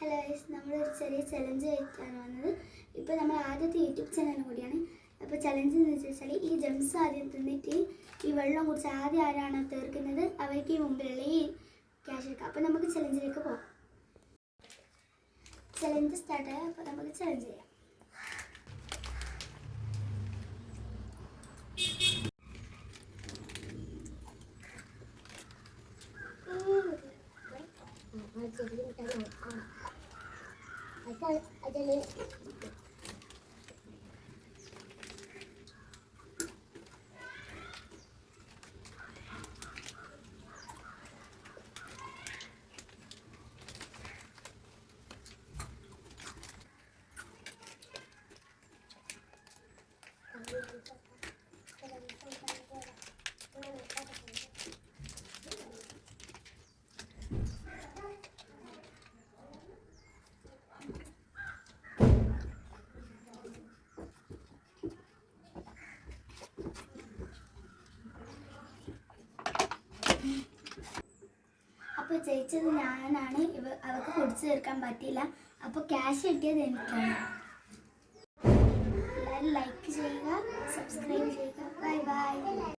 Hello guys, നമ്മളൊരു ചെറിയ challenge ആയിട്ടാണ് വന്നത്. ഇപ്പോൾ നമ്മൾ ആദ്യത്തെ യൂട്യൂബ് ചാനലും കൂടിയാണ്. അപ്പോൾ ചലഞ്ച് എന്ന് വെച്ചാൽ ഈ ജംസ് ആദ്യം തിന്നിട്ട് ഈ വെള്ളം കുടിച്ച് ആദ്യം ആരാണ് തീർക്കുന്നത് അവർക്ക് ഈ മുമ്പിലുള്ള ഈ ക്യാഷ് എടുക്കാം. അപ്പോൾ നമുക്ക് ചലഞ്ചിലേക്ക് പോകാം. ചലഞ്ച് സ്റ്റാർട്ടായി. അപ്പോൾ നമുക്ക് ചലഞ്ച് ചെയ്യാം. അപ്പോൾ ജയിച്ചത് ഞാനാണ്. അവർക്ക് കുടിച്ചു തീർക്കാൻ പറ്റില്ല. അപ്പോൾ ക്യാഷ് കിട്ടിയത് എനിക്കാണ്. എല്ലാവരും ലൈക്ക് ചെയ്യുക, സബ്സ്ക്രൈബ് ചെയ്യുക. Bye bye.